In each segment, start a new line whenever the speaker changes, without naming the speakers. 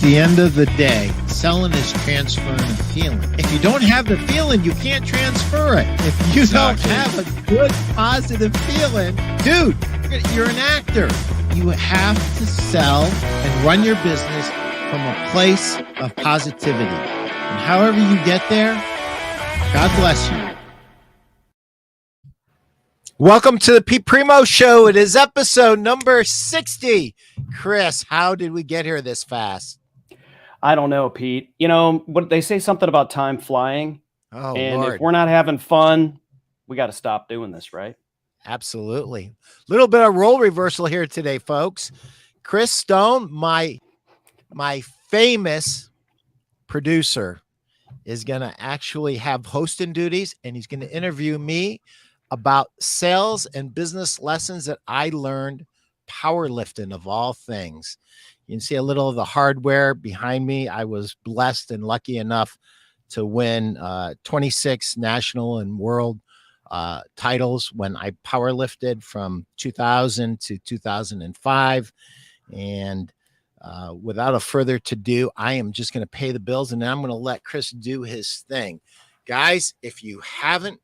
the end of the day, selling is transferring a feeling. If you don't have the feeling, you can't transfer it. If you don't have a good, positive feeling, dude, you're an actor. You have to sell and run your business from a place of positivity. And however you get there, God bless you. Welcome to the Pete Primeau Show. It is episode number 60. Chris, how did we get here this fast?
I don't know, Pete. You know, what they say something about time flying.
Oh,
and
Lord.
If we're not having fun, we got to stop doing this, right?
Absolutely. Little bit of role reversal here today, folks. Chris Stone, my famous producer, is going to actually have hosting duties, and he's going to interview me about sales and business lessons that I learned powerlifting, of all things. You can see a little of the hardware behind me. I was blessed and lucky enough to win 26 national and world titles when I powerlifted from 2000 to 2005. And without a further ado, I am just going to pay the bills, and then I'm going to let Chris do his thing. Guys, if you haven't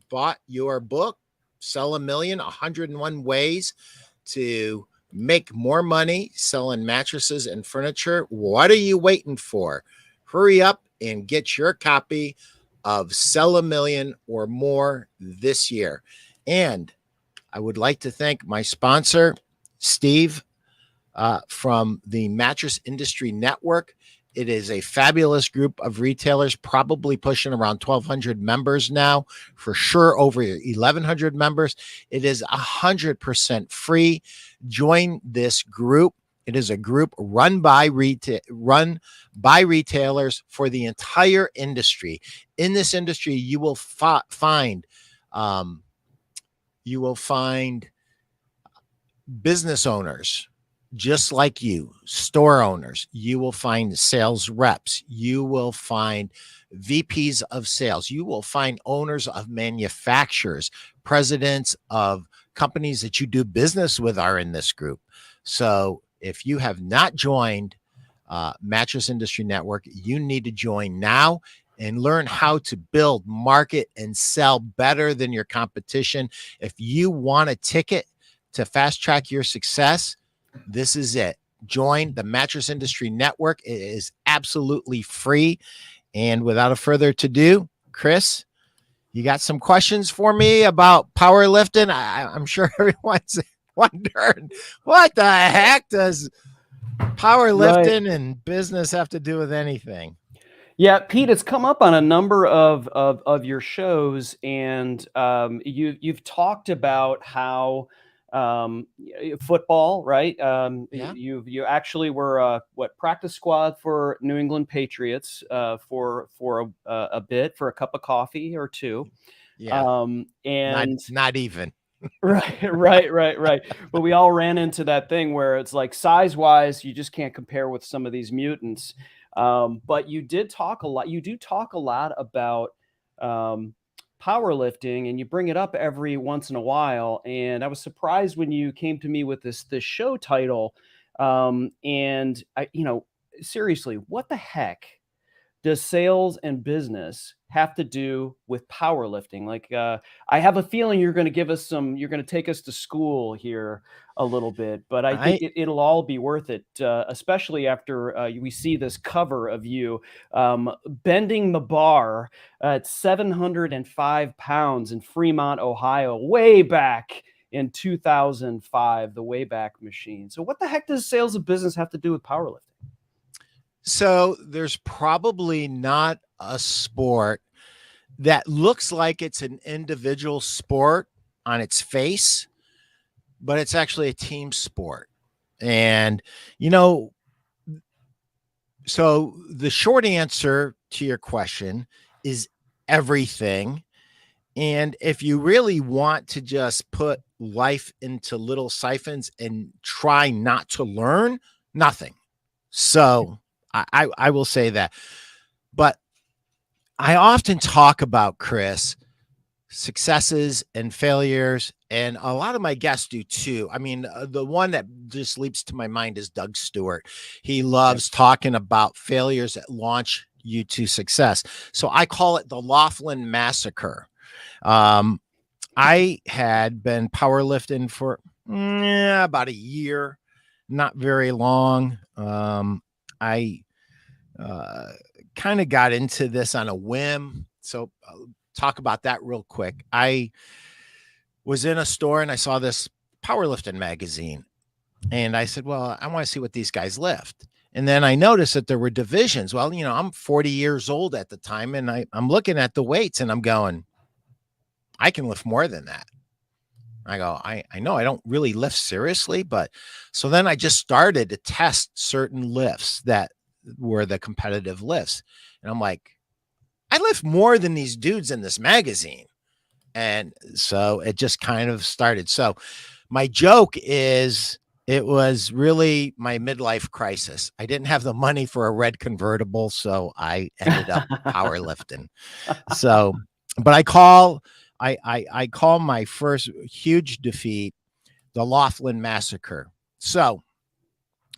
bought your book, Sell a Million, 101 Ways to Make More Money Selling Mattresses and Furniture, what are you waiting for? Hurry up and get your copy of Sell a Million or More this year. And I would like to thank my sponsor, Steve, from the Mattress Industry Network. It is a fabulous group of retailers, probably pushing around 1,200 members now, for sure over 1,100 members. It is 100% free. Join this group. It is a group run by retailers for the entire industry. In this industry, you will find business owners just like you, store owners. You will find sales reps. You will find VPs of sales. You will find owners of manufacturers, presidents of companies that you do business with are in this group. So if you have not joined Mattress Industry Network, you need to join now and learn how to build, market, and sell better than your competition. If you want a ticket to fast track your success, this is it. Join the Mattress Industry Network. It is absolutely free. And without a further ado, Chris, you got some questions for me about powerlifting? I'm sure everyone's wondering, what the heck does powerlifting and business have to do with anything?
Yeah, Pete, it's come up on a number of your shows, and you've talked about how football, right?
Yeah.
You actually were practice squad for New England Patriots for a bit, for a cup of coffee or two.
Yeah.
And
not even.
Right. But we all ran into that thing where it's like, size wise, you just can't compare with some of these mutants. But you do talk a lot about powerlifting, and you bring it up every once in a while. And I was surprised when you came to me with this show title. And I, seriously, what the heck does sales and business have to do with powerlifting? Like, I have a feeling you're going to take us to school here a little bit, but I think it'll all be worth it, especially after we see this cover of you bending the bar at 705 pounds in Fremont, Ohio, way back in 2005, the Wayback Machine. So what the heck does sales and business have to do with powerlifting?
So there's probably not a sport that looks like it's an individual sport on its face, but it's actually a team sport. And, so the short answer to your question is everything. And if you really want to just put life into little siphons and try not to learn, nothing. So I will say that. But I often talk about, Chris, successes and failures and a lot of my guests do too. I mean, the one that just leaps to my mind is Doug Stewart. He loves talking about failures that launch you to success. So I call it the Laughlin Massacre. I had been powerlifting for about a year, not very long. I kind of got into this on a whim. So I'll talk about that real quick. I was in a store and I saw this powerlifting magazine, and I said, well, I want to see what these guys lift. And then I noticed that there were divisions. Well, I'm 40 years old at the time, and I'm looking at the weights and I'm going, I can lift more than that. I go, I know I don't really lift seriously, but so then I just started to test certain lifts that were the competitive lifts. And I'm like, I lift more than these dudes in this magazine. And so it just kind of started. So my joke is it was really my midlife crisis. I didn't have the money for a red convertible, so I ended up powerlifting. So, but I call my first huge defeat the Laughlin Massacre. So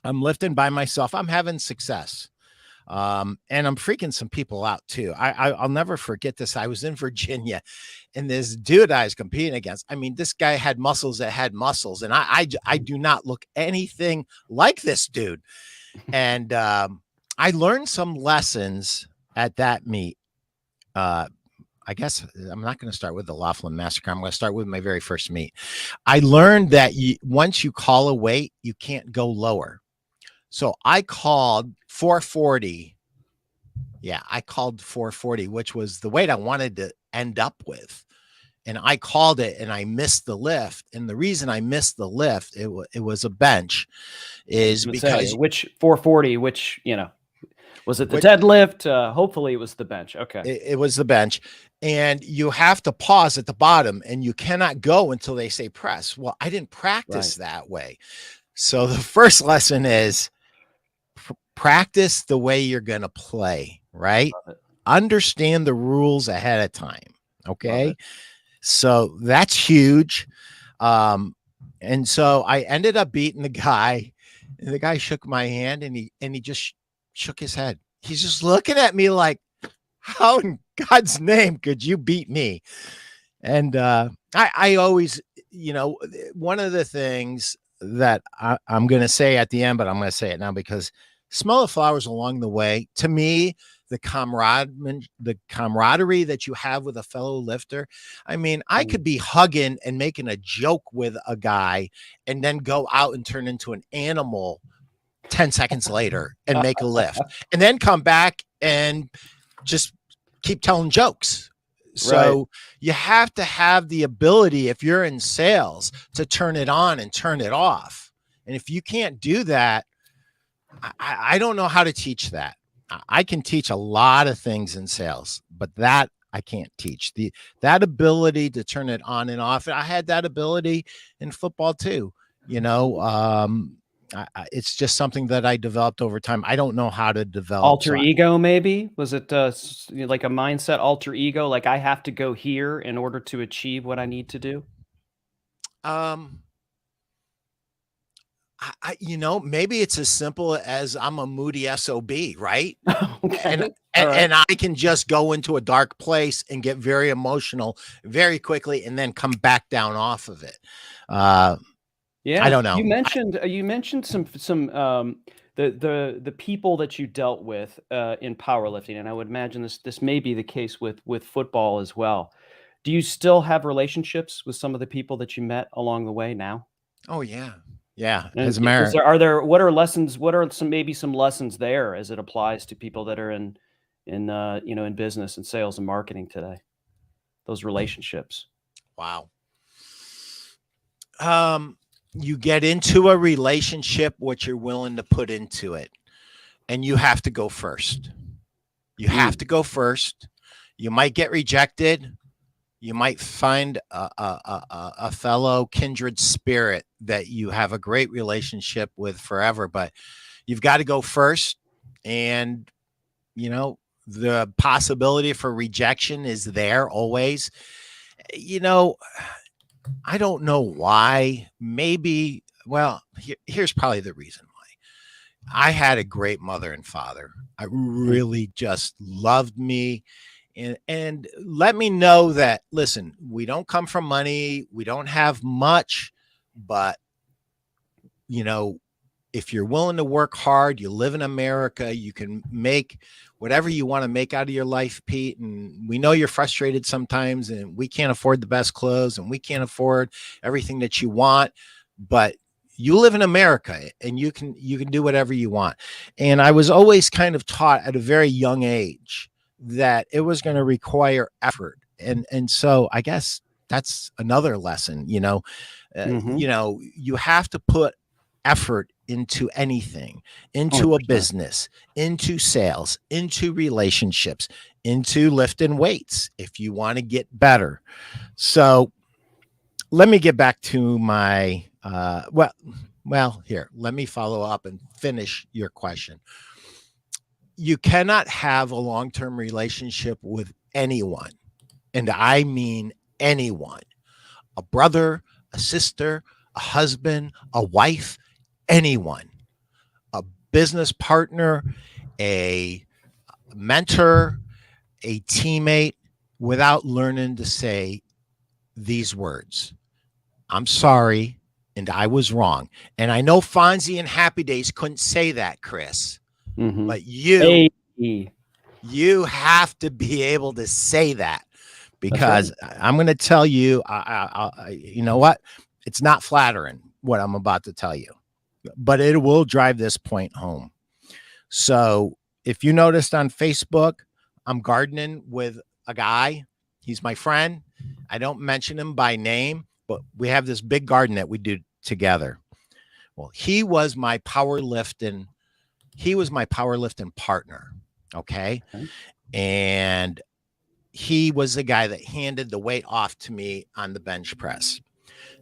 I'm lifting by myself. I'm having success. And I'm freaking some people out too. I'll never forget this. I was in Virginia, and this dude I was competing against, I mean, this guy had muscles that had muscles, and I do not look anything like this dude. And I learned some lessons at that meet. I guess I'm not going to start with the Laughlin Massacre. I'm going to start with my very first meet. I learned that once you call a weight, you can't go lower. So I called 440. Yeah, I called 440, which was the weight I wanted to end up with. And I called it and I missed the lift. And the reason I missed the lift, it was a bench, is because
which 440, which, was it the deadlift? Hopefully it was the bench. Okay.
It was the bench. And you have to pause at the bottom and you cannot go until they say press. Well, I didn't practice that way. So the first lesson is practice the way you're going to play, right? Understand the rules ahead of time. Okay. So that's huge. And so I ended up beating the guy, and the guy shook my hand, and he just shook his head. He's just looking at me like, how in God's name could you beat me? And I always, one of the things that I'm going to say at the end, but I'm going to say it now because smell the flowers along the way. To me, the camaraderie that you have with a fellow lifter. I mean, I could be hugging and making a joke with a guy and then go out and turn into an animal 10 seconds later and make a lift and then come back and just keep telling jokes. So you have to have the ability, if you're in sales, to turn it on and turn it off. And if you can't do that, I don't know how to teach that. I can teach a lot of things in sales, but that I can't teach. That ability to turn it on and off. I had that ability in football too. It's just something that I developed over time. I don't know how to develop
alter ego. Maybe was it like a mindset alter ego? Like I have to go here in order to achieve what I need to do.
Maybe it's as simple as I'm a moody SOB, right?
Okay.
And I can just go into a dark place and get very emotional very quickly and then come back down off of it.
Yeah,
I don't know.
You mentioned some the people that you dealt with in powerlifting, and I would imagine this may be the case with football as well. Do you still have relationships with some of the people that you met along the way now?
Oh yeah. Yeah.
As a matter, what are some lessons there as it applies to people that are in business and sales and marketing today? Those relationships.
Wow. You get into a relationship what you're willing to put into it, and you have to go first. You have to go first. You might get rejected. You might find a fellow kindred spirit that you have a great relationship with forever, but you've got to go first. And, the possibility for rejection is there always. I don't know why. Maybe, well, here's probably the reason why. I had a great mother and father. I really just loved me and let me know that, listen, we don't come from money, we don't have much, but you know, if you're willing to work hard, you live in America, you can make whatever you want to make out of your life, Pete. And we know you're frustrated sometimes, and we can't afford the best clothes and we can't afford everything that you want, but you live in America and you can do whatever you want. And I was always kind of taught at a very young age that it was going to require effort. And so I guess that's another lesson, you have to put effort into anything, into a
100%.
business, into sales, into relationships, into lifting weights if you want to get better. So let me get back to my here, let me follow up and finish your question. You cannot have a long-term relationship with anyone, and I mean anyone, a brother, a sister, a husband, a wife, anyone, a business partner, a mentor, a teammate, without learning to say these words: I'm sorry, and I was wrong. And I know Fonzie and Happy Days couldn't say that, Chris, but
Hey.
you have to be able to say that, because
Right.
I'm going to tell you, you know what? It's not flattering what I'm about to tell you, but it will drive this point home. So if you noticed on Facebook, I'm gardening with a guy. He's my friend. I don't mention him by name, but we have this big garden that we do together. Well, he was my powerlifting partner. Okay. And he was the guy that handed the weight off to me on the bench press.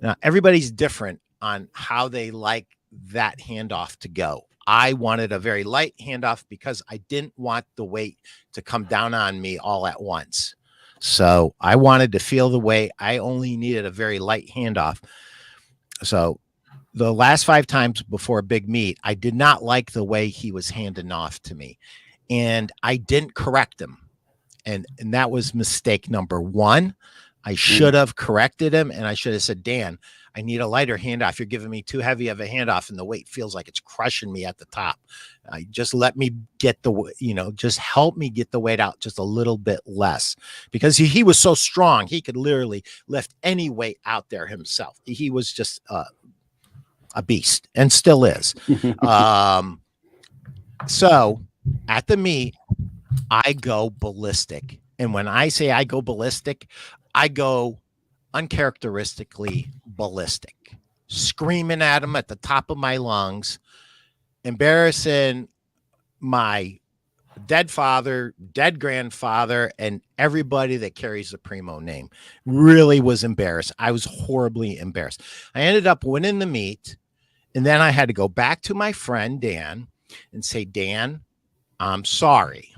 Now, everybody's different on how they like that handoff to go. I wanted a very light handoff because I didn't want the weight to come down on me all at once. So I wanted to feel the weight. I only needed a very light handoff. So the last 5 times before a big meet, I did not like the way he was handing off to me, and I didn't correct him. And that was mistake number 1. I should have corrected him, and I should have said, Dan, I need a lighter handoff. You're giving me too heavy of a handoff, and the weight feels like it's crushing me at the top. Just let me get just help me get the weight out just a little bit less, because he was so strong. He could literally lift any weight out there himself. He was just a beast, and still is. So at the meet, I go ballistic. And when I say I go ballistic, I go uncharacteristically ballistic, screaming at him at the top of my lungs, embarrassing my dead father, dead grandfather, and everybody that carries the Primeau name. Really was embarrassed. I was horribly embarrassed. I ended up winning the meet, and then I had to go back to my friend Dan and say, Dan, I'm sorry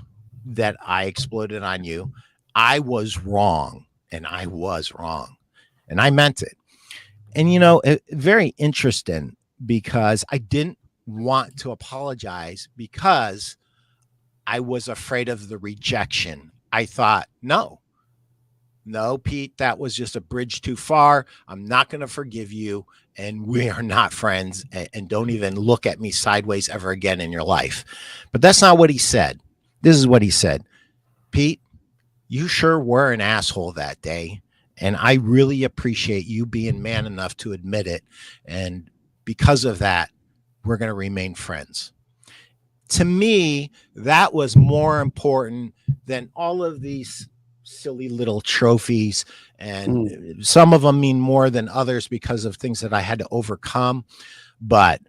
that I exploded on you. I was wrong, and I was wrong, and I meant it. And very interesting, because I didn't want to apologize because I was afraid of the rejection. I thought, no, Pete, that was just a bridge too far. I'm not going to forgive you, and we are not friends, and don't even look at me sideways ever again in your life. But that's not what he said. This is what he said. Pete, you sure were an asshole that day, and I really appreciate you being man enough to admit it. And because of that, we're going to remain friends. To me, that was more important than all of these silly little trophies. And some of them mean more than others because of things that I had to overcome. But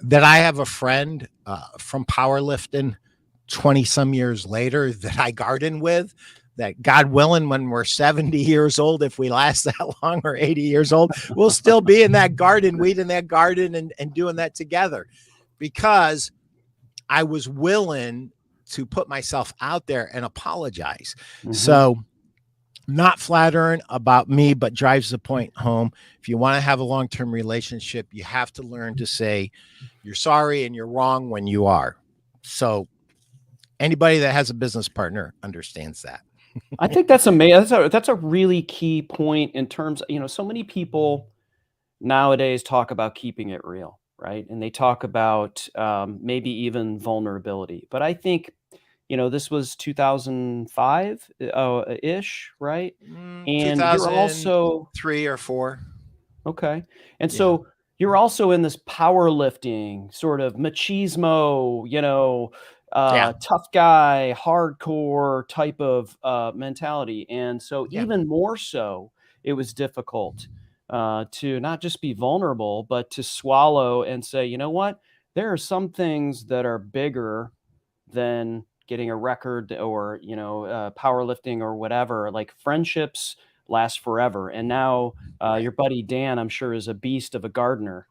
that I have a friend from powerlifting 20 some years later that I garden with, that God willing, when we're 70 years old, if we last that long, or 80 years old, we'll still be in that garden, weeding that garden and doing that together, because I was willing to put myself out there and apologize. So not flattering about me, but drives the point home. If you want to have a long-term relationship, you have to learn to say you're sorry and you're wrong when you are. So anybody that has a business partner understands that.
I think that's amazing. That's a really key point in terms of, so many people nowadays talk about keeping it real, right? And they talk about maybe even vulnerability. But I think, this was 2005 ish, right? And you're also
2003 or 4.
okay. And
Yeah.
so you're also in this powerlifting sort of machismo,
Yeah.
tough guy, hardcore type of mentality. And so
Yeah.
even more so, it was difficult to not just be vulnerable, but to swallow and say, you know what? There are some things that are bigger than getting a record or, powerlifting or whatever. Like friendships last forever. And now
Right.
your buddy Dan, I'm sure, is a beast of a gardener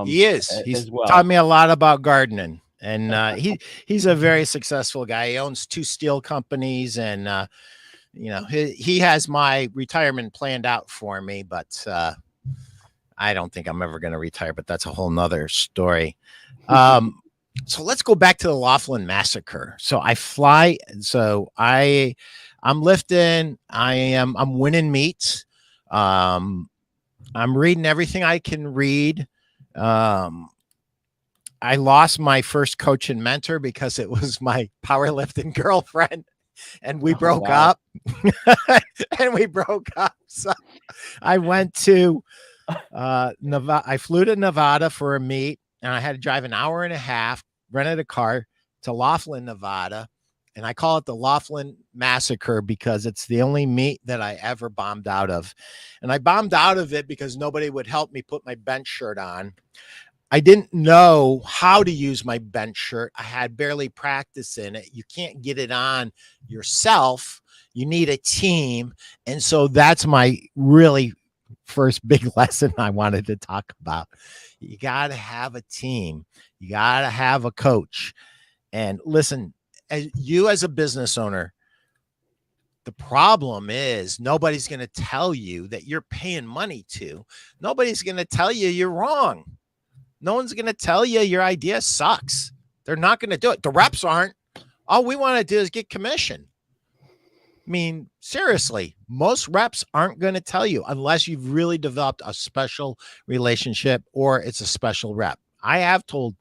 He is. He's
as
taught
well.
me a lot about gardening. And he's a very successful guy. He owns 2 steel companies, and he has my retirement planned out for me, but I don't think I'm ever going to retire, but that's a whole nother story. So let's go back to the Laughlin Massacre. So I fly. So I'm lifting. I'm winning meets. I'm reading everything I can read. I lost my first coach and mentor because it was my powerlifting girlfriend, and we broke up. And we broke up. So I went to Nevada. I flew to Nevada for a meet, and I had to drive an hour and a half, rented a car to Laughlin, Nevada. And I call it the Laughlin Massacre because it's the only meet that I ever bombed out of. And I bombed out of it because nobody would help me put my bench shirt on. I didn't know how to use my bench shirt. I had barely practice in it. You can't get it on yourself. You need a team. And so that's my really first big lesson I wanted to talk about. You got to have a team. You got to have a coach. And listen, as a business owner, the problem is nobody's going to tell you that you're paying money to. Nobody's going to tell you you're wrong. No one's going to tell you your idea sucks. They're not going to do it. The reps aren't. All we want to do is get commission. I mean, seriously, most reps aren't going to tell you unless you've really developed a special relationship or it's a special rep. I have told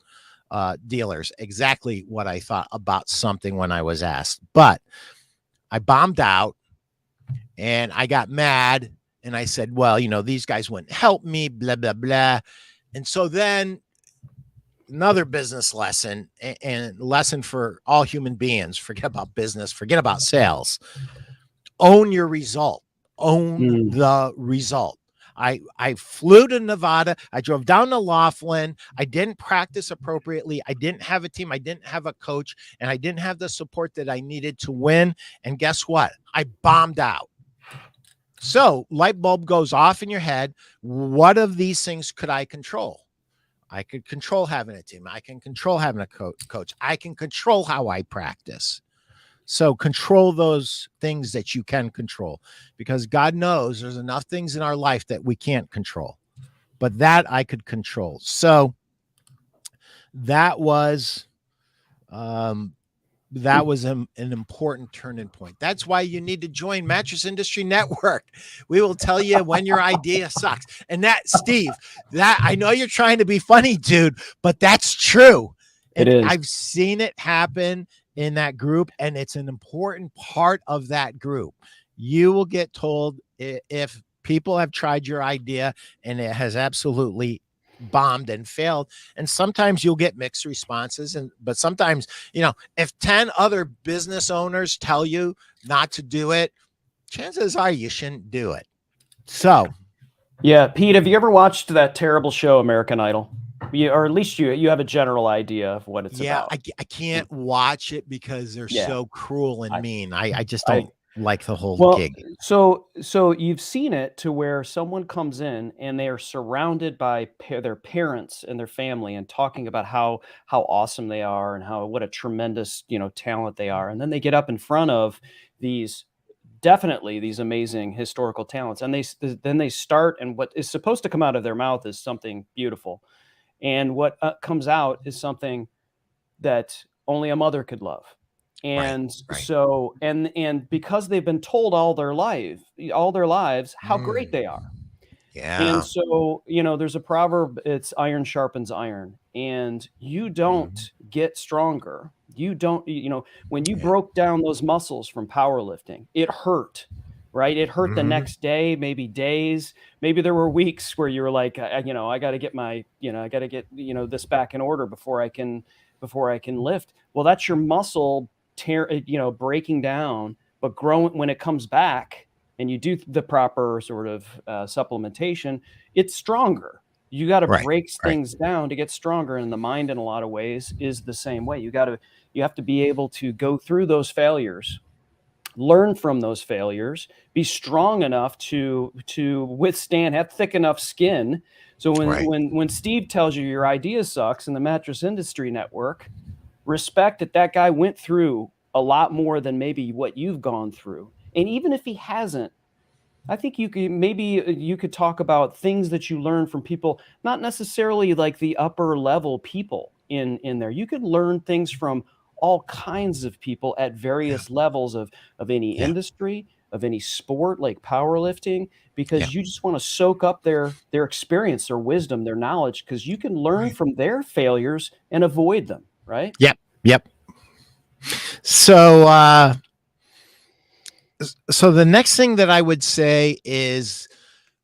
dealers exactly what I thought about something when I was asked, but I bombed out and I got mad and I said, well, these guys wouldn't help me, blah, blah, blah. And so then another business lesson and lesson for all human beings, forget about business, forget about sales. Own your result. Own the result. I flew to Nevada. I drove down to Laughlin. I didn't practice appropriately. I didn't have a team. I didn't have a coach, and I didn't have the support that I needed to win. And guess what? I bombed out. So light bulb goes off in your head. What of these things could I control? I could control having a team. I can control having a coach. I can control how I practice. So control those things that you can control, because God knows there's enough things in our life that we can't control, but that I could control. So that was an important turning point. That's why you need to join Mattress Industry Network. We will tell you when your idea sucks. And that, Steve, that I know you're trying to be funny, dude, but that's true. And
it is.
I've seen it happen in that group, and it's an important part of that group. You will get told if people have tried your idea and it has absolutely bombed and failed. And sometimes you'll get mixed responses. But sometimes, if 10 other business owners tell you not to do it, chances are you shouldn't do it. So,
yeah, Pete, have you ever watched that terrible show, American Idol? Or at least you have a general idea of what it's about.
I can't watch it because they're so cruel and mean. I just don't like the whole gig.
So you've seen it to where someone comes in and they are surrounded by their parents and their family and talking about how awesome they are and what a tremendous, talent they are. And then they get up in front of these definitely these amazing historical talents, and then they start, and what is supposed to come out of their mouth is something beautiful, and what comes out is something that only a mother could love. And
right.
so, and because they've been told all their lives how great they are. And
Yeah.
so, there's a proverb, it's iron sharpens iron, and you don't get stronger. You don't, when you
Yeah.
broke down those muscles from powerlifting, it hurt, right? It hurt the next day, maybe days. Maybe there were weeks where you were like, I got to get this back in order before I can lift. Well, that's your muscle breaking down, but growing when it comes back, and you do the proper sort of supplementation, it's stronger. You got to break things down to get stronger. And the mind, in a lot of ways, is the same way. You have to be able to go through those failures, learn from those failures, be strong enough to withstand, have thick enough skin. So when Steve tells you your idea sucks in the Mattress Industry Network, respect that guy went through a lot more than maybe what you've gone through. And even if he hasn't, I think you could talk about things that you learn from people, not necessarily like the upper level people in there. You could learn things from all kinds of people at various levels of any industry, of any sport, like powerlifting, because you just want to soak up their experience, their wisdom, their knowledge, because you can learn from their failures and avoid them, right?
Yep. So, so the next thing that I would say is,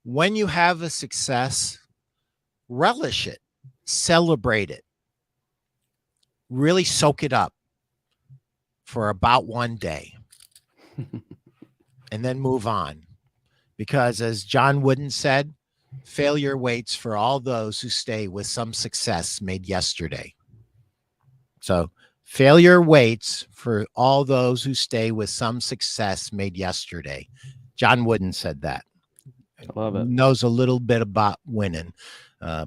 when you have a success, relish it, celebrate it, really soak it up for about one day and then move on. Because as John Wooden said, failure waits for all those who stay with some success made yesterday. So failure waits for all those who stay with some success made yesterday. John Wooden said that.
I love it.
Knows a little bit about winning.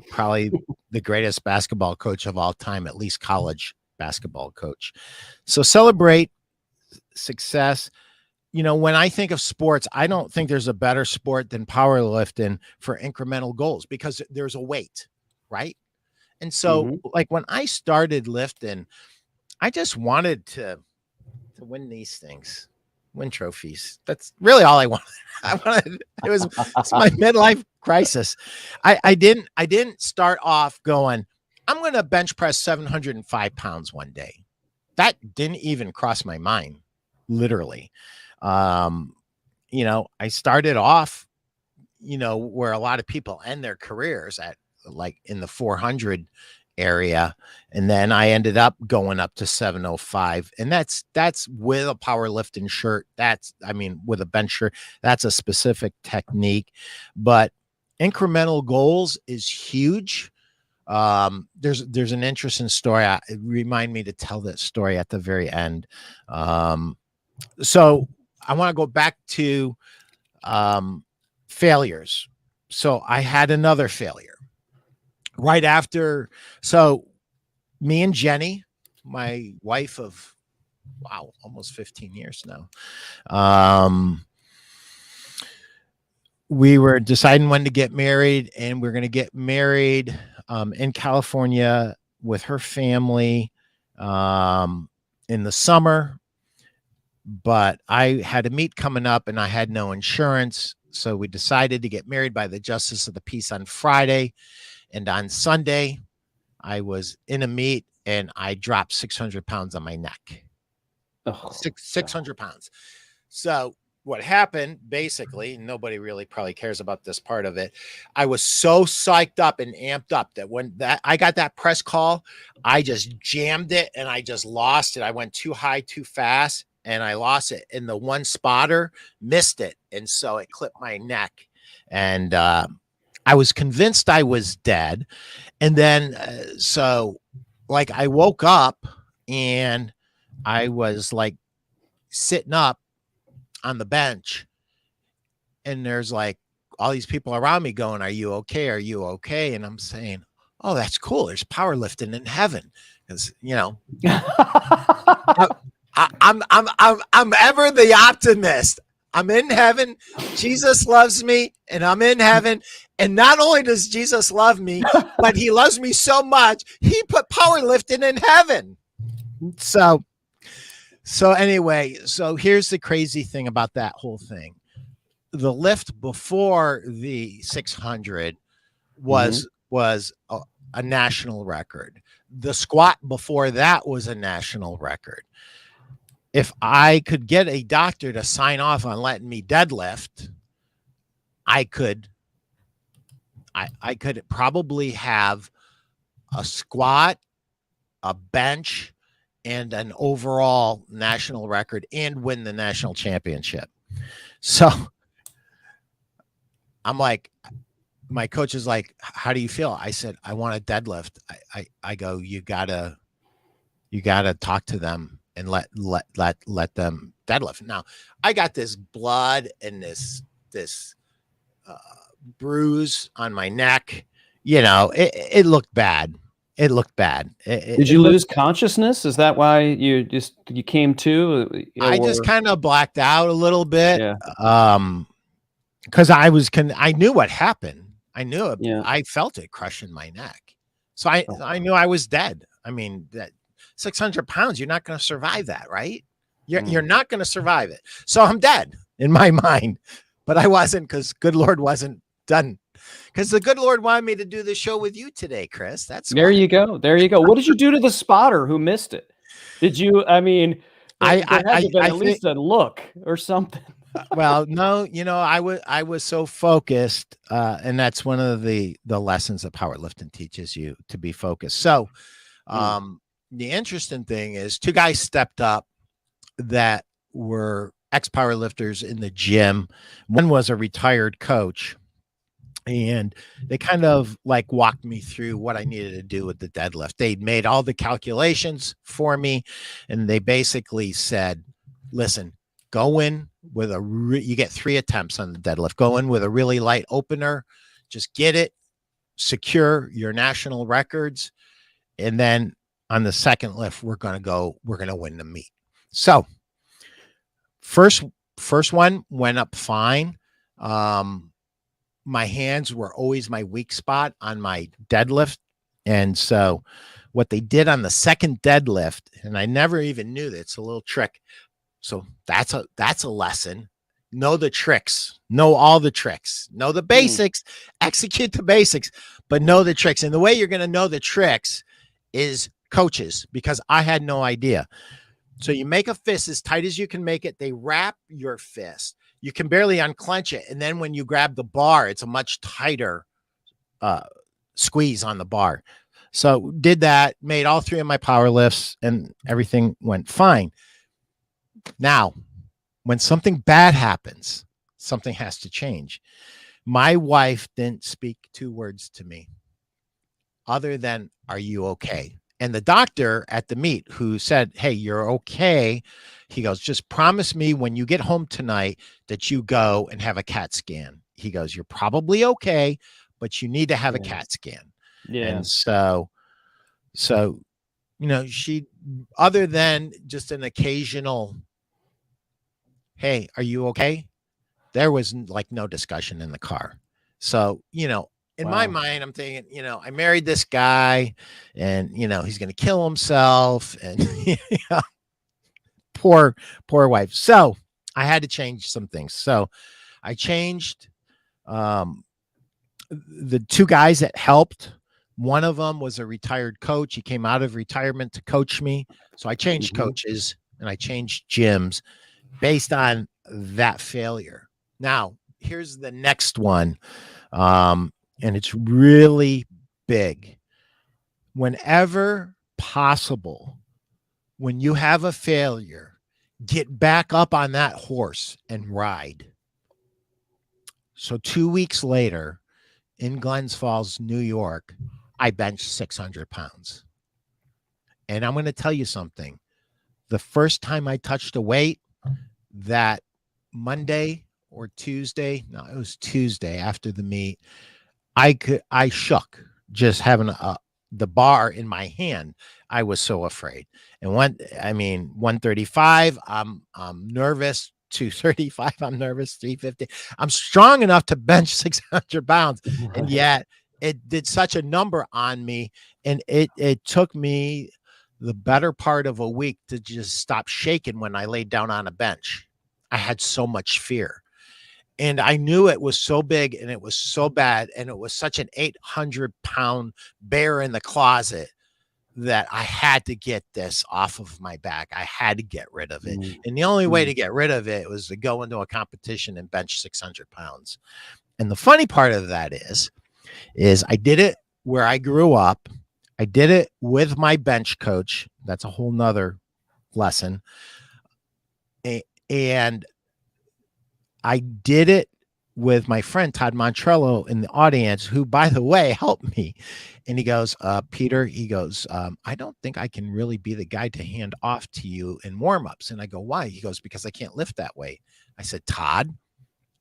Probably the greatest basketball coach of all time, at least college basketball coach. So celebrate success. When I think of sports, I don't think there's a better sport than powerlifting for incremental goals, because there's a weight, right? And so like when I started lifting, I just wanted to win these things, win trophies. That's really all I wanted. It's my midlife crisis. I didn't start off going, I'm going to bench press 705 pounds one day. That didn't even cross my mind, literally. I started off, where a lot of people end their careers at, like in the 400 area. And then I ended up going up to 705. And that's with a powerlifting shirt. With a bench shirt, that's a specific technique, but incremental goals is huge. There's an interesting story. Remind me to tell that story at the very end. So I want to go back to failures. So I had another failure right after. So me and Jenny, my wife of, almost 15 years now, we were deciding when to get married, and we're going to get married in California with her family in the summer. But I had a meet coming up and I had no insurance. So we decided to get married by the Justice of the Peace on Friday. And on Sunday, I was in a meet and I dropped 600 pounds on my neck. 600 pounds. So what happened, basically, nobody really probably cares about this part of it. I was so psyched up and amped up that when I got that press call, I just jammed it and I just lost it. I went too high, too fast, and I lost it. And the one spotter missed it. And so it clipped my neck. And I was convinced I was dead. And then, I woke up and I was like sitting up on the bench, and there's like all these people around me going, "Are you okay? Are you okay?" And I'm saying, "Oh, that's cool. There's powerlifting in heaven." Because I'm ever the optimist. I'm in heaven. Jesus loves me and I'm in heaven. And not only does Jesus love me, but he loves me so much, he put powerlifting in heaven. So anyway, so here's the crazy thing about that whole thing. The lift before the 600 was a national record. The squat before that was a national record. If I could get a doctor to sign off on letting me deadlift, I could probably have a squat, a bench, and an overall national record and win the national championship. So I'm like, my coach is like, how do you feel? I said, I want to deadlift. I go, you gotta talk to them and let them deadlift. Now I got this blood and this bruise on my neck. You know, it looked bad. It looked bad.
Did you lose consciousness? Is that why you came to?
I just kind of blacked out a little bit.
Yeah.
Because I knew what happened. I knew it.
Yeah.
I felt it crushing my neck. So I knew I was dead. I mean, that 600 pounds, you're not going to survive that, right? You're not going to survive it. So I'm dead in my mind, but I wasn't, because good Lord wasn't done. Because the good Lord wanted me to do the show with you today, Chris.
There you go. There you go. What did you do to the spotter who missed it? Did you, I mean, there had to be at least a look or something.
Well, no, you know, I was so focused, and that's one of the lessons that powerlifting teaches you, to be focused. So, the interesting thing is, two guys stepped up that were ex-powerlifters in the gym. One was a retired coach, and they kind of like walked me through what I needed to do with the deadlift. They'd made all the calculations for me, and they basically said, listen, go in with you get 3 attempts on the deadlift. Go in with a really light opener, just get it, secure your national records, and then on the second lift, we're going to win the meet. So first one went up fine. My hands were always my weak spot on my deadlift. And so what they did on the second deadlift, and I never even knew that, it's a little trick. So that's a lesson. Know the tricks, know all the tricks, know the basics, execute the basics, but know the tricks. And the way you're going to know the tricks is coaches, because I had no idea. So you make a fist as tight as you can make it. They wrap your fist. You can barely unclench it. And then when you grab the bar, it's a much tighter squeeze on the bar. So did that, made all 3 of my power lifts, and everything went fine. Now, when something bad happens, something has to change. My wife didn't speak 2 words to me other than, are you okay? And the doctor at the meet who said, hey, you're okay. He goes, just promise me when you get home tonight that you go and have a CAT scan. He goes, you're probably okay, but you need to have a CAT scan.
Yeah.
And so, you know, she, other than just an occasional, hey, are you okay? There was like no discussion in the car. So, you know, in my mind, I'm thinking, you know, I married this guy and, you know, he's going to kill himself, and you know, poor wife. So I had to change some things. So I changed the 2 guys that helped. One of them was a retired coach. He came out of retirement to coach me. So I changed coaches and I changed gyms based on that failure. Now, here's the next one. And it's really big. Whenever possible, when you have a failure, get back up on that horse and ride. So 2 weeks later, in Glens Falls, New York, I benched 600 pounds. And I'm going to tell you something. The first time I touched a weight, that Monday or Tuesday, no, it was Tuesday after the meet, I shook just having the bar in my hand. I was so afraid. And 135, I'm nervous, 235. I'm nervous. 350. I'm strong enough to bench 600 pounds. And yet it did such a number on me. And it took me the better part of a week to just stop shaking when I laid down on a bench. I had so much fear. And I knew it was so big and it was so bad. And it was such an 800-pound bear in the closet that I had to get this off of my back. I had to get rid of it. And the only way to get rid of it was to go into a competition and bench 600 pounds. And the funny part of that is I did it where I grew up. I did it with my bench coach. That's a whole nother lesson. And I did it with my friend Todd Montrello in the audience, who, by the way, helped me. And he goes, Peter, he goes, I don't think I can really be the guy to hand off to you in warm-ups. And I go, why? He goes, because I can't lift that weight. I said, Todd,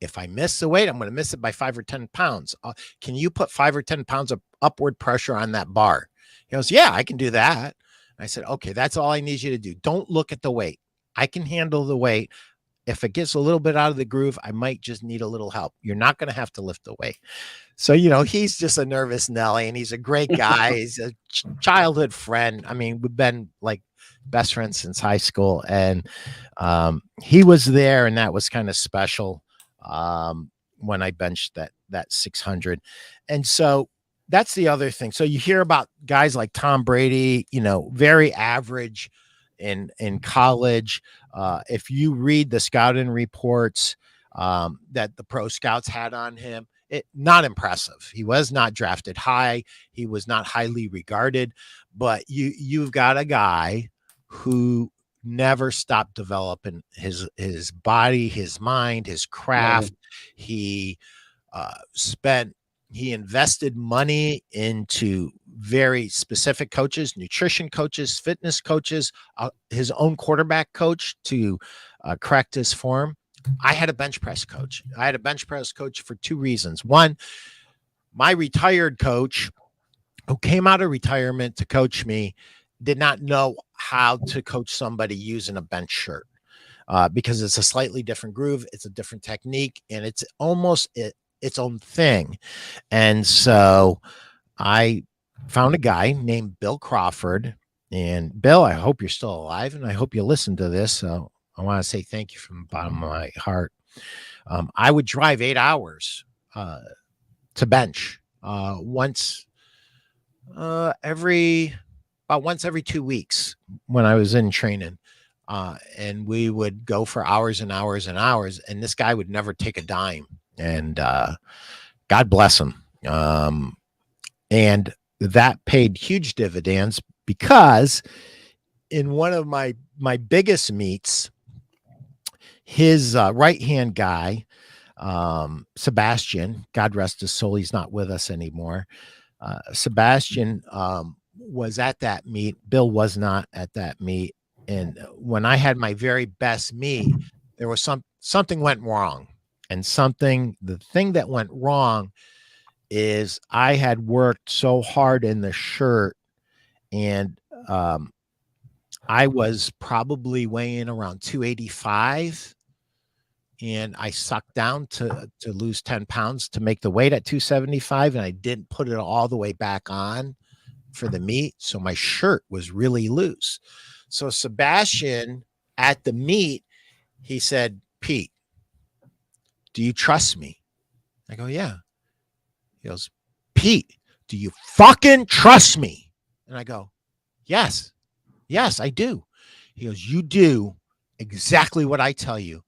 if I miss the weight, I'm going to miss it by 5 or 10 pounds. Can you put 5 or 10 pounds of upward pressure on that bar? He goes, yeah, I can do that. I said, okay, that's all I need you to do. Don't look at the weight. I can handle the weight. If it gets a little bit out of the groove, I might just need a little help. You're not going to have to lift the weight. So, he's just a nervous Nelly, and he's a great guy. He's a childhood friend. I mean, we've been like best friends since high school, and he was there, and that was kind of special when I benched that 600. And so that's the other thing. So you hear about guys like Tom Brady, very average in college. If you read the scouting reports that the pro scouts had on him, not impressive. He was not drafted high. He was not highly regarded, but you've got a guy who never stopped developing his body, his mind, his craft. He invested money into very specific coaches, nutrition coaches, fitness coaches, his own quarterback coach to correct his form. I had a bench press coach. I had a bench press coach for 2 reasons. One, my retired coach, who came out of retirement to coach me, did not know how to coach somebody using a bench shirt because it's a slightly different groove. It's a different technique, and it's almost its own thing. And so I found a guy named Bill Crawford. And Bill, I hope you're still alive, and I hope you listen to this. So I want to say thank you from the bottom of my heart. I would drive 8 hours to bench once every 2 weeks when I was in training. And we would go for hours and hours and hours. And this guy would never take a dime. And God bless him. And that paid huge dividends, because in one of my biggest meets, his right-hand guy, Sebastian, God rest his soul, he's not with us anymore. Sebastian was at that meet. Bill was not at that meet. And when I had my very best meet, there was something went wrong. And the thing that went wrong is I had worked so hard in the shirt, and I was probably weighing around 285, and I sucked down to lose 10 pounds to make the weight at 275, and I didn't put it all the way back on for the meet. So my shirt was really loose. So Sebastian at the meet, he said, Pete, do you trust me? I go, yeah. He goes, Pete, do you fucking trust me? And I go, yes, I do. He goes, you do exactly what I tell you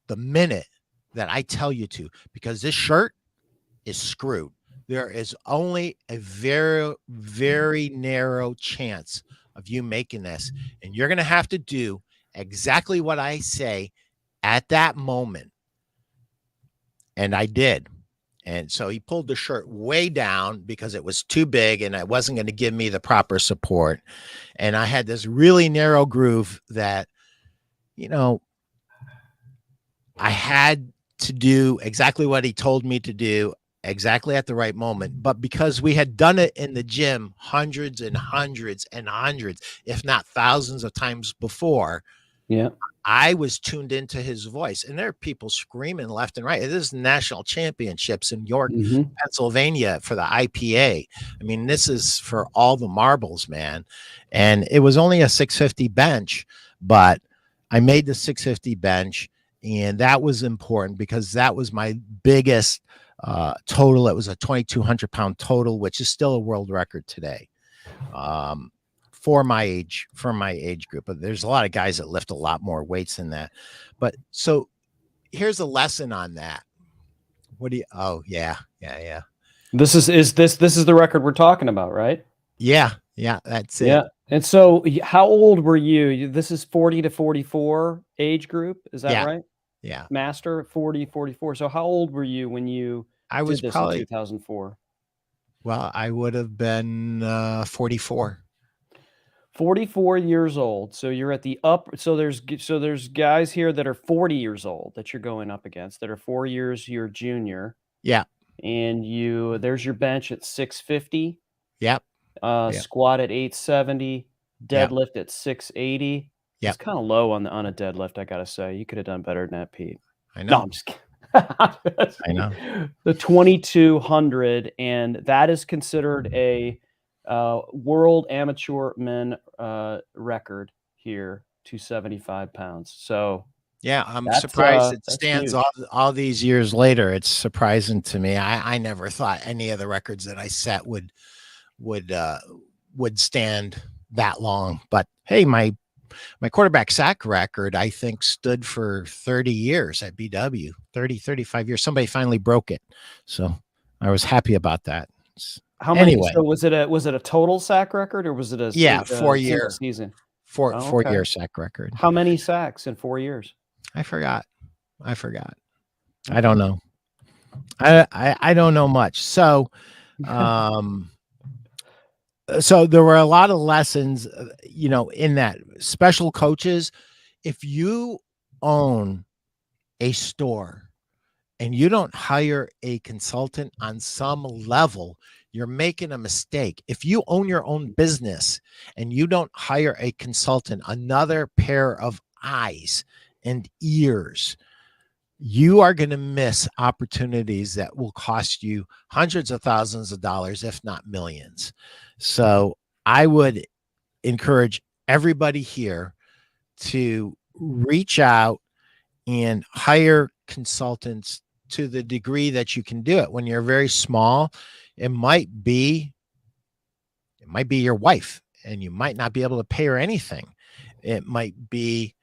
the minute that I tell you to, because this shirt is screwed. There is only a very, very narrow chance of you making this. And you're going to have to do exactly what I say at that moment. And I did. And so he pulled the shirt way down because it was too big and it wasn't going to give me the proper support. And I had this really narrow groove that, I had to do exactly what he told me to do exactly at the right moment. But because we had done it in the gym hundreds and hundreds and hundreds, if not thousands of times before,
yeah,
I was tuned into his voice, and there are people screaming left and right. This is national championships in York, Pennsylvania for the IPA. I mean, this is for all the marbles, man. And it was only a 650 bench, but I made the 650 bench, and that was important because that was my biggest total. It was a 2,200 pound total, which is still a world record today. For my age group. But there's a lot of guys that lift a lot more weights than that. But so here's a lesson on that. What do you, oh yeah.
This is the record we're talking about, right?
Yeah, that's it.
Yeah. And so how old were you? This is 40 to 44 age group. Is that right?
Yeah.
Master 40, 44. So how old were you when you
was
did this
probably
in 2004?
Well, I would have been 44.
44 years old. So you're at the so there's guys here that are 40 years old that you're going up against that are 4 years your junior.
Yeah.
And there's your bench at 650.
Yep.
Squat at 870, deadlift at 680. It's kind of low on a deadlift, I gotta say. You could have done better than that, Pete.
I know.
No, I'm just kidding. I know. The 2,200, and that is considered a world amateur men record here, 275 pounds. So
yeah, I'm surprised it stands all these years later. It's surprising to me. I never thought any of the records that I set would stand that long. But hey, my quarterback sack record, I think, stood for 30 years at BW, 35 years. Somebody finally broke it. So I was happy about that.
How many? Anyway. So was it a total sack record, or was it a
4 year
season?
4 year sack record.
How many sacks in 4 years?
I forgot. I don't know. I don't know much. So, so there were a lot of lessons, in that. Special coaches, if you own a store and you don't hire a consultant on some level, you're making a mistake. If you own your own business and you don't hire a consultant, another pair of eyes and ears, you are going to miss opportunities that will cost you hundreds of thousands of dollars, if not millions. So I would encourage everybody here to reach out and hire consultants to the degree that you can do it. When you're very small, it might be your wife, and you might not be able to pay her anything. It might be,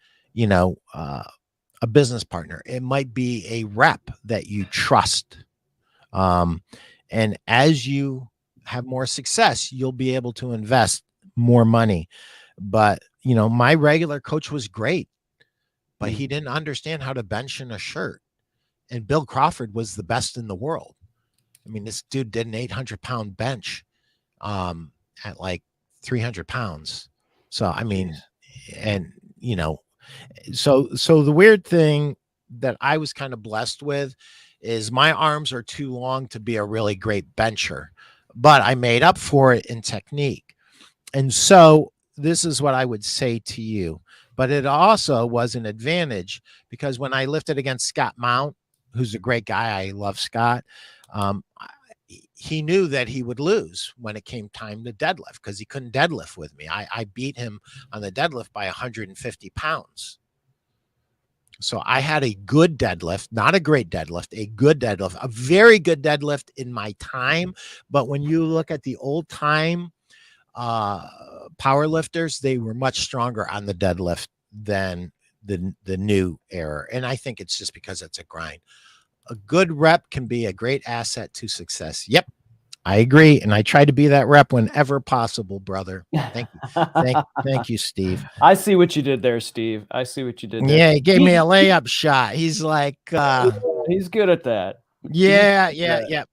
a business partner. It might be a rep that you trust. And as you have more success, you'll be able to invest more money. But, my regular coach was great, but he didn't understand how to bench in a shirt. And Bill Crawford was the best in the world. I mean, this dude did an 800-pound bench at like 300 pounds. So, I mean, and, so the weird thing that I was kind of blessed with is my arms are too long to be a really great bencher, but I made up for it in technique. And so this is what I would say to you, but it also was an advantage because when I lifted against Scott Mount, who's a great guy, I love Scott, he knew that he would lose when it came time to deadlift because he couldn't deadlift with me. I beat him on the deadlift by 150 pounds. So I had a good deadlift, not a great deadlift, a good deadlift, a very good deadlift in my time. But when you look at the old time power lifters, they were much stronger on the deadlift than the new era. And I think it's just because it's a grind. A good rep can be a great asset to success. Yep, I agree. And I try to be that rep whenever possible, brother. Thank you. Thank you, Steve.
I see what you did there, Steve. I see what you did there.
Yeah, he gave me a layup shot. He's like,
he's good at that.
Yeah.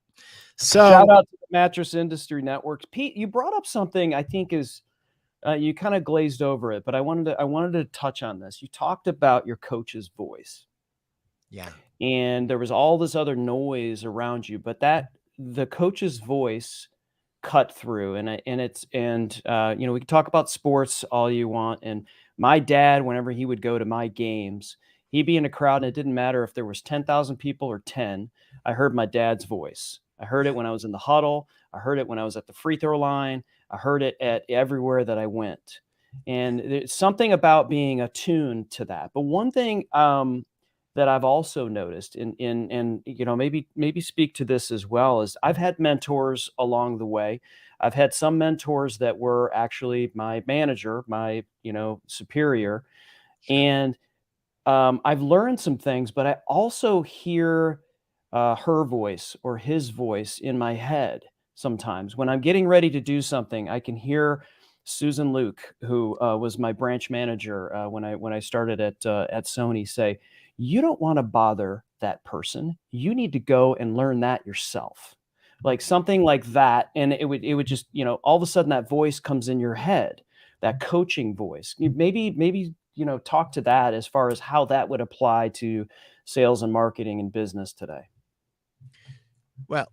So
shout out to the Mattress Industry Network. Pete, you brought up something I think is you kind of glazed over it, but I wanted to touch on this. You talked about your coach's voice.
Yeah.
And there was all this other noise around you, but the coach's voice cut through, and we can talk about sports all you want, My dad, whenever he would go to my games, he'd be in a crowd, and it didn't matter if there was 10,000 people or 10. I heard my dad's voice. I heard it when I was in the huddle. I heard it when I was at the free throw line. I heard it at everywhere that I went. And there's something about being attuned to that. But one thing that I've also noticed, and you know, maybe speak to this as well, is I've had mentors along the way. I've had some mentors that were actually my manager, my, you know, superior, and I've learned some things, but I also hear her voice or his voice in my head sometimes. When I'm getting ready to do something, I can hear Susan Luke, who was my branch manager when I started at Sony, say, "You don't want to bother that person. You need to go and learn that yourself." Like something like that, and it would just, you know, all of a sudden that voice comes in your head, that coaching voice. Maybe you know, talk to that as far as how that would apply to sales and marketing and business today.
Well,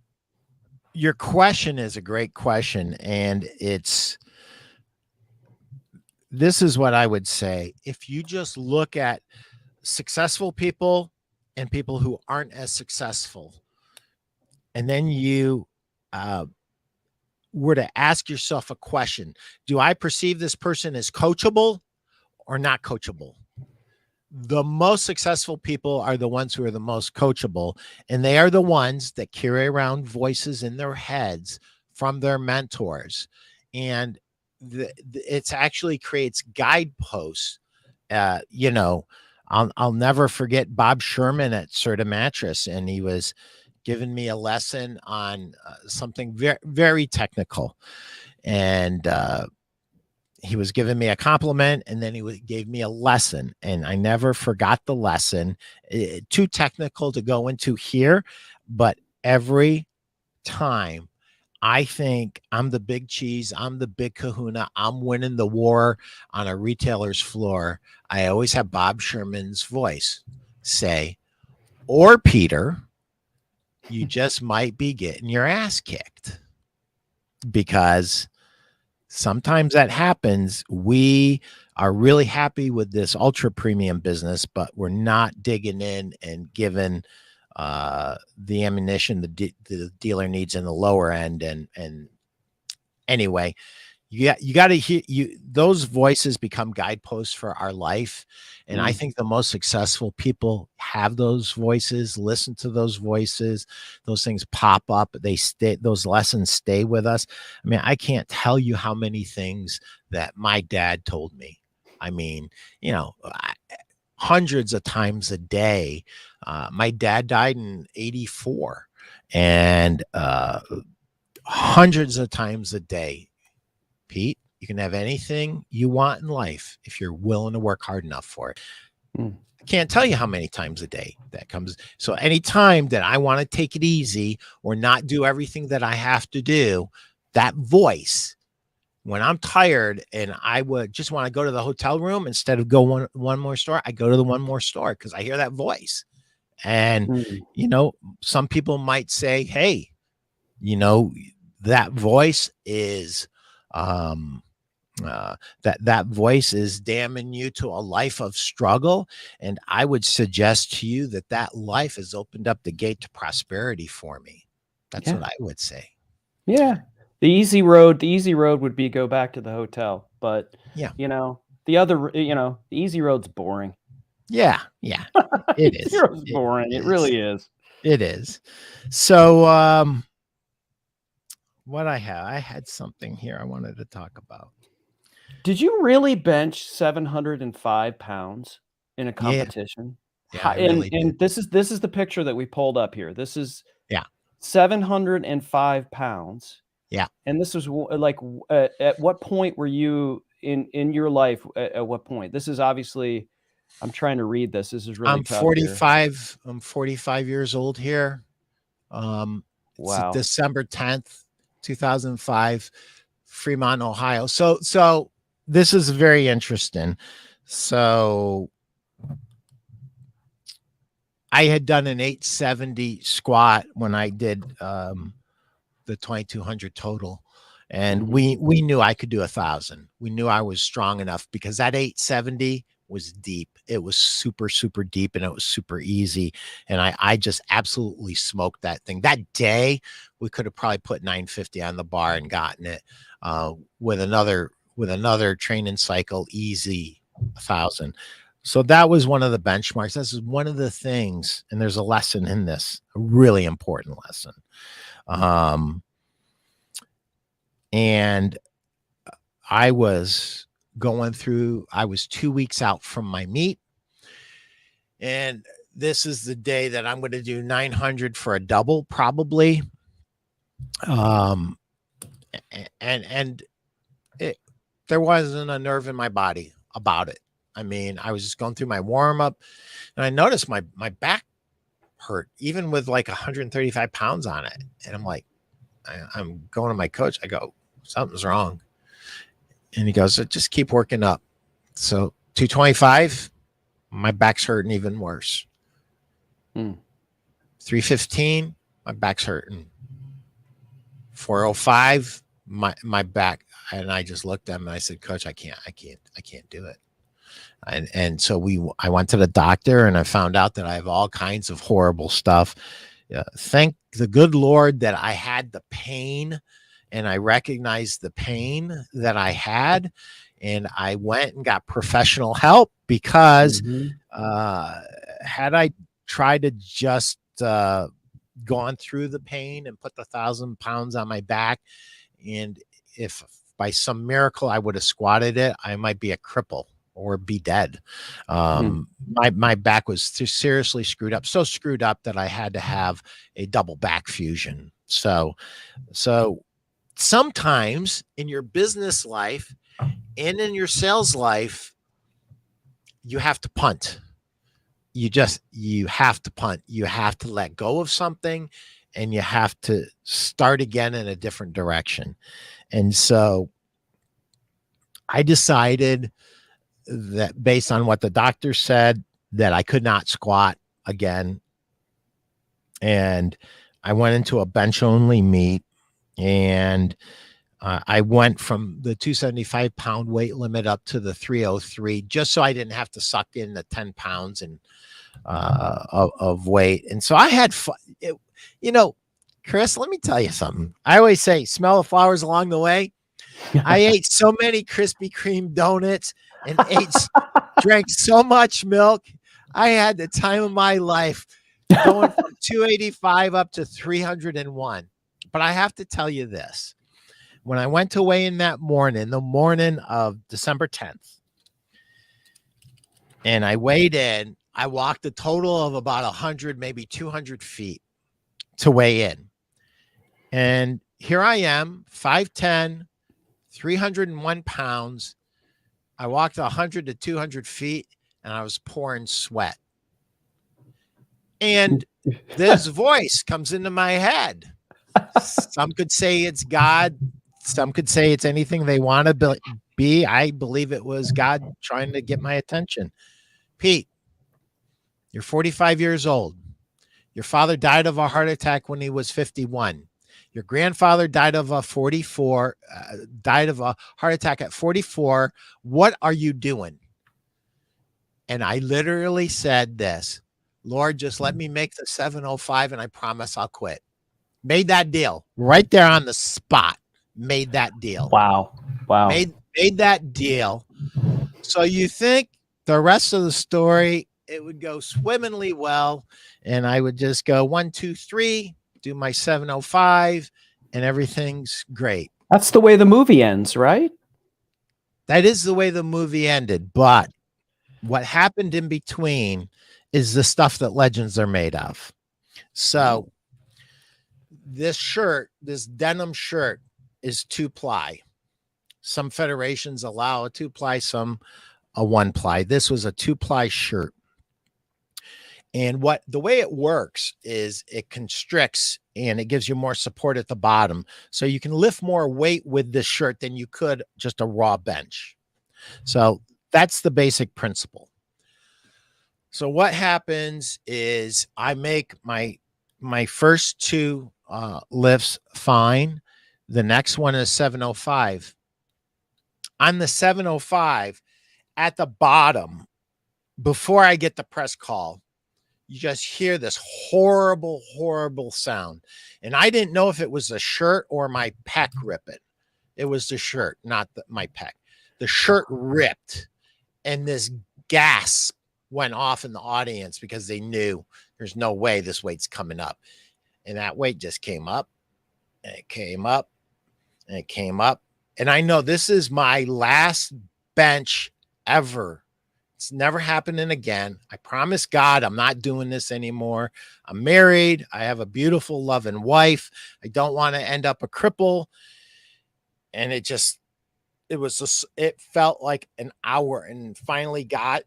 your question is a great question. And this is what I would say. If you just look at successful people and people who aren't as successful, and then you were to ask yourself a question, do I perceive this person as coachable or not coachable? The most successful people are the ones who are the most coachable, and they are the ones that carry around voices in their heads from their mentors. And it's actually creates guideposts. You know, I'll never forget Bob Sherman at Serta Mattress, and he was giving me a lesson on something very, very technical. And he was giving me a compliment, and then he gave me a lesson, and I never forgot the lesson. Too technical to go into here, but every time I think I'm the big cheese, I'm the big kahuna, I'm winning the war on a retailer's floor, I always have Bob Sherman's voice say, "Or Peter, you just might be getting your ass kicked." Because sometimes that happens. We are really happy with this ultra premium business, but we're not digging in and giving the ammunition the dealer needs in the lower end. And anyway, you got to hear those voices become guideposts for our life. And I think the most successful people have those voices, listen to those voices, those things pop up, they stay, those lessons stay with us. I mean, I can't tell you how many things that my dad told me. I mean, you know, hundreds of times a day. My dad died in 84, and hundreds of times a day. Pete, you can have anything you want in life if you're willing to work hard enough for it. I can't tell you how many times a day that comes. So anytime that I want to take it easy or not do everything that I have to do, that voice, when I'm tired and I would just want to go to the hotel room instead of go one more store, I go to the one more store because I hear that voice. And, you know, some people might say, hey, you know, that voice is that voice is damning you to a life of struggle. And I would suggest to you that life has opened up the gate to prosperity for me. That's what I would say.
Yeah. The easy road would be go back to the hotel. But
yeah,
you know, the easy road's boring.
Yeah. It is.
It's boring. It really is.
It is. So what I had something here I wanted to talk about.
Did you really bench 705 pounds in a competition?
Yeah, I really did.
And this is the picture that we pulled up here. This is 705 pounds.
Yeah.
And this was like, at what point were you in your life? At what point? This is obviously, I'm trying to read this. This is really tough.
45. I'm 45 years old here.
Wow.
It's December 10th, 2005, Fremont, Ohio. So this is very interesting. So I had done an 870 squat when I did the 2200 total. And we knew I could do 1,000. We knew I was strong enough because that 870 was deep. It was super, super deep, and it was super easy. And I just absolutely smoked that thing. That day, we could have probably put 950 on the bar and gotten it with another training cycle, easy 1,000. So that was one of the benchmarks. This is one of the things, and there's a lesson in this, a really important lesson. And I was I was 2 weeks out from my meet. And this is the day that I'm going to do 900 for a double, probably. And there wasn't a nerve in my body about it. I mean, I was just going through my warm up, and I noticed my back hurt, even with like 135 pounds on it. And I'm like, I'm going to my coach. I go, something's wrong. And he goes, just keep working up. So 225, my back's hurting even worse. 315, my back's hurting. 405, my back. And I just looked at him and I said, Coach, I can't do it. And so I went to the doctor, and I found out that I have all kinds of horrible stuff. Thank the good Lord that I had the pain, and I recognized the pain that I had, and I went and got professional help, because had I tried to just gone through the pain and put the 1,000 pounds on my back, and if by some miracle I would have squatted it, I might be a cripple or be dead. My back was seriously screwed up, so screwed up that I had to have a double back fusion. So sometimes in your business life and in your sales life, you have to punt. You have to punt. You have to let go of something, and you have to start again in a different direction. And so I decided that, based on what the doctor said, that I could not squat again. And I went into a bench only meet, and I went from the 275 pound weight limit up to the 303, just so I didn't have to suck in the 10 pounds of weight. And so I had fun. Chris, let me tell you something. I always say, smell the flowers along the way. I ate so many Krispy Kreme donuts and drank so much milk. I had the time of my life, going from 285 up to 301. But I have to tell you this. When I went to weigh in that morning, the morning of December 10th, and I weighed in, I walked a total of about 100, maybe 200 feet to weigh in. And here I am, 5'10", 301 pounds. I walked 100 to 200 feet, and I was pouring sweat. And this voice comes into my head. Some could say it's God. Some could say it's anything they want to be. I believe it was God trying to get my attention. Pete, you're 45 years old. Your father died of a heart attack when he was 51. Your grandfather died of a heart attack at 44. What are you doing? And I literally said this: Lord, just let me make the 705, and I promise I'll quit. Made that deal right there on the spot. Made that deal.
Wow.
Made that deal. So you think the rest of the story, it would go swimmingly well, and I would just go 1, 2, 3, do my 705, and everything's great.
That's the way the movie ends, right?
That is the way the movie ended. But what happened in between is the stuff that legends are made of. So this denim shirt is 2-ply. Some federations allow a 2-ply, some a 1-ply. This was a 2-ply shirt. And the way it works is it constricts, and it gives you more support at the bottom. So you can lift more weight with this shirt than you could just a raw bench. So that's the basic principle. So what happens is I make my first 2 lifts fine. The next one is 705. On the 705, at the bottom, before I get the press call, you just hear this horrible, horrible sound. And I didn't know if it was the shirt or my pec ripping. It was the shirt, not my pec. The shirt ripped, and this gasp went off in the audience because they knew there's no way this weight's coming up. And that weight just came up, and it came up, and it came up. And I know this is my last bench ever. It's never happening again. I promise God I'm not doing this anymore. I'm married. I have a beautiful, loving wife. I don't want to end up a cripple. And it felt like an hour, and finally got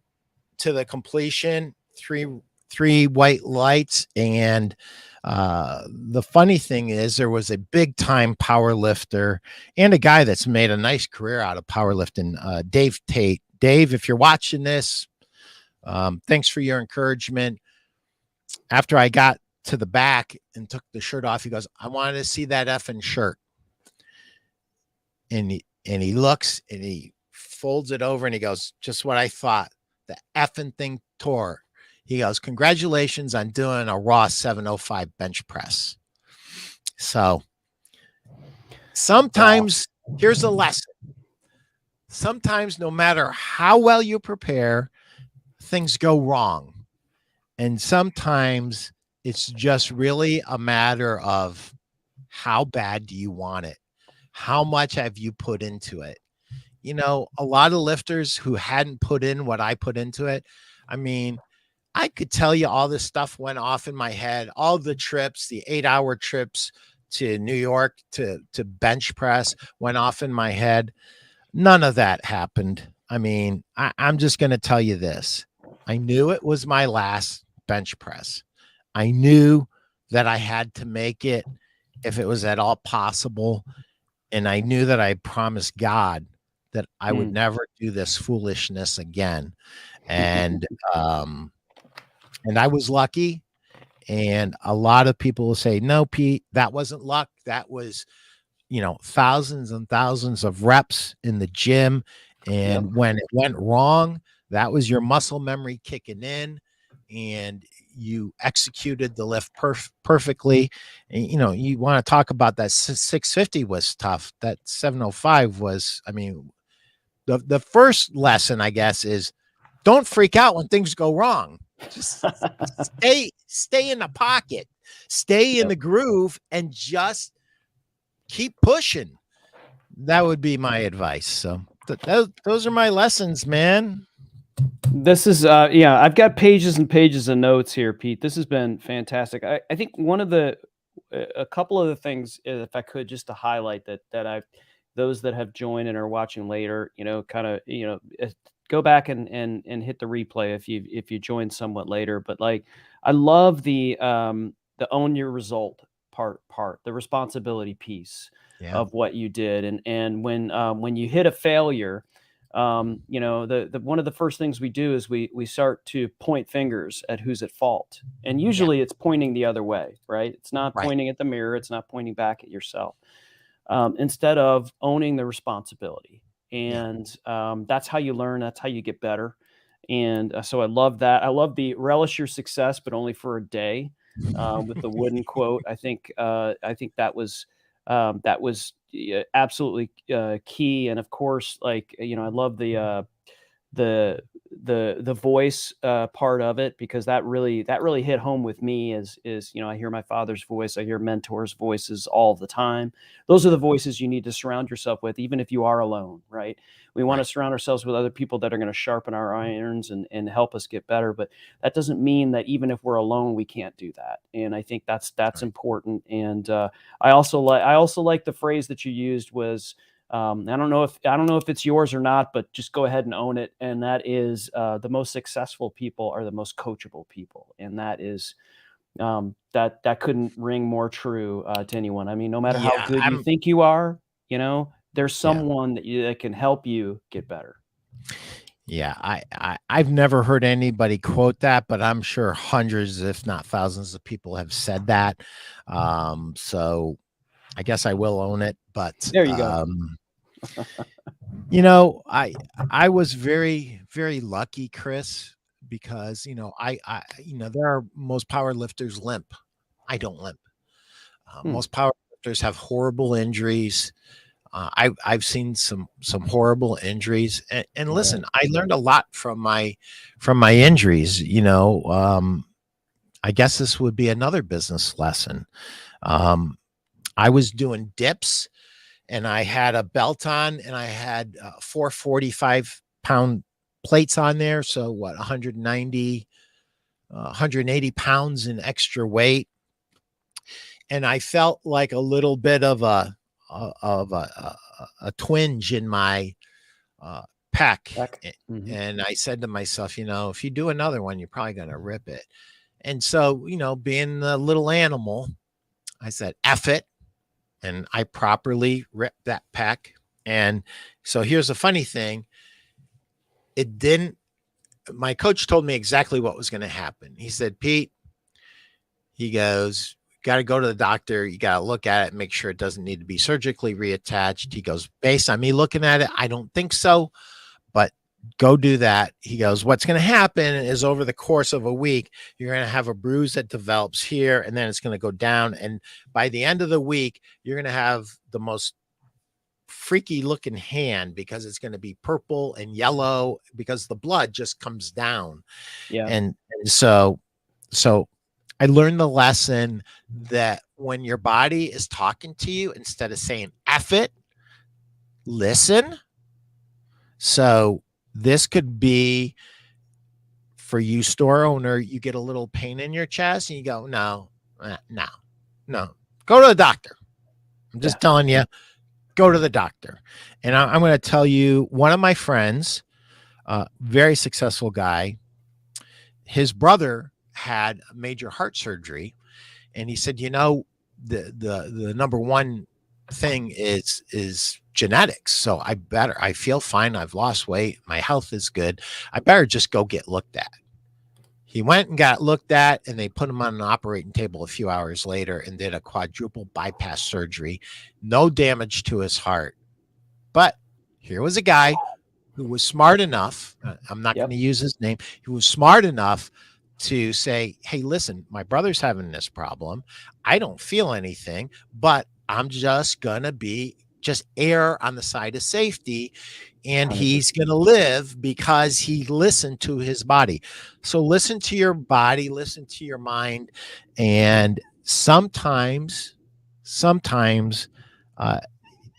to the completion, three white lights. And the funny thing is, there was a big time power lifter and a guy that's made a nice career out of powerlifting, Dave Tate. Dave, if you're watching this, thanks for your encouragement. After I got to the back and took the shirt off, he goes, I wanted to see that effing shirt. And he looks and he folds it over and he goes, just what I thought. The effing thing tore. He goes, congratulations on doing a raw 705 bench press. So sometimes, here's a lesson. Sometimes, no matter how well you prepare, things go wrong. And sometimes it's just really a matter of how bad do you want it? How much have you put into it? You know, a lot of lifters who hadn't put in what I put into it, I mean, I could tell you all this stuff went off in my head, all the trips, the 8-hour trips to New York to bench press went off in my head. None of that happened. I mean, I'm just going to tell you this. I knew it was my last bench press. I knew that I had to make it if it was at all possible. And I knew that I promised God that I would never do this foolishness again. And I was lucky. And a lot of people will say, no, Pete, that wasn't luck. That was, you know, thousands and thousands of reps in the gym. And when it went wrong, that was your muscle memory kicking in, and you executed the lift perfectly. And, you know, you want to talk about that 650 was tough. That 705 was, I mean, the first lesson, I guess, is don't freak out when things go wrong. Just stay in the pocket, stay in the groove, and just keep pushing. That would be my advice. So those are my lessons, man.
This is I've got pages and pages of notes here, Pete. This has been fantastic. I think a couple of the things, if I could, just to highlight that those that have joined and are watching later, you know, kind of, you know, go back and hit the replay if you joined somewhat later. But like, I love the own your result part, the responsibility piece of what you did. And when you hit a failure, you know, the one of the first things we do is we start to point fingers at who's at fault. And usually it's pointing the other way, right? It's not pointing at the mirror. It's not pointing back at yourself. Instead of owning the responsibility. And that's how you learn. That's how you get better. And so I love that. I love the relish your success, but only for a day, with the wooden quote. I think that was absolutely key. And of course, like, you know, I love the voice part of it, because that really hit home with me. Is you know, I hear my father's voice, I hear mentors' voices all the time. Those are the voices you need to surround yourself with, even if you are alone, right? We want to surround ourselves with other people that are going to sharpen our irons and help us get better. But that doesn't mean that even if we're alone, we can't do that. And I think that's important. And I also like the phrase that you used was, I don't know if it's yours or not, but just go ahead and own it. And that is, the most successful people are the most coachable people. And that is, that couldn't ring more true to anyone. I mean, no matter how good you think you are, you know, there's someone that can help you get better.
Yeah, I've never heard anybody quote that, but I'm sure hundreds, if not thousands, of people have said that. So I guess I will own it, but
There you go.
you know, I was very, very lucky, Chris, because you know, there are most power lifters limp. I don't limp. Most power lifters have horrible injuries. I've seen some horrible injuries, and listen, I learned a lot from my injuries. You know, I guess this would be another business lesson. I was doing dips, and I had a belt on, and I had 4 45-pound plates on there. So what, 190, 180 pounds in extra weight, and I felt like a little bit of a twinge in my pec. And I said to myself, you know, if you do another one, you're probably going to rip it. And so, you know, being the little animal, I said, F it. And I properly ripped that pec. And so here's the funny thing. My coach told me exactly what was going to happen. He said, Pete, he goes, got to go to the doctor. You got to look at it and make sure it doesn't need to be surgically reattached. He goes, based on me looking at it, I don't think so, but go do that. He goes, what's going to happen is over the course of a week, you're going to have a bruise that develops here, and then it's going to go down. And by the end of the week, you're going to have the most freaky looking hand, because it's going to be purple and yellow because the blood just comes down. And so I learned the lesson that when your body is talking to you, instead of saying F it, listen. So this could be for you, store owner, you get a little pain in your chest and you go, no, go to the doctor. I'm just telling you, go to the doctor. And I'm going to tell you, one of my friends, very successful guy, his brother had a major heart surgery, and he said, you know, the number one thing is genetics. So I feel fine. I've lost weight. My health is good. I better just go get looked at. He went and got looked at, and they put him on an operating table a few hours later and did a quadruple bypass surgery. No damage to his heart. But here was a guy who was smart enough. I'm not going to use his name. He was smart enough to say, hey, listen, my brother's having this problem. I don't feel anything, but I'm just going to err on the side of safety. And he's going to live because he listened to his body. So listen to your body, listen to your mind. And sometimes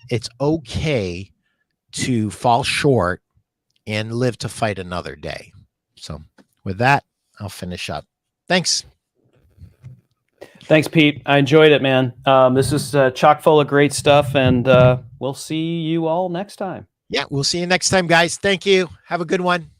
it's okay to fall short and live to fight another day. So with that, I'll finish up. Thanks.
Thanks, Pete. I enjoyed it, man. This is chock full of great stuff, and we'll see you all next time.
Yeah, we'll see you next time, guys. Thank you. Have a good one.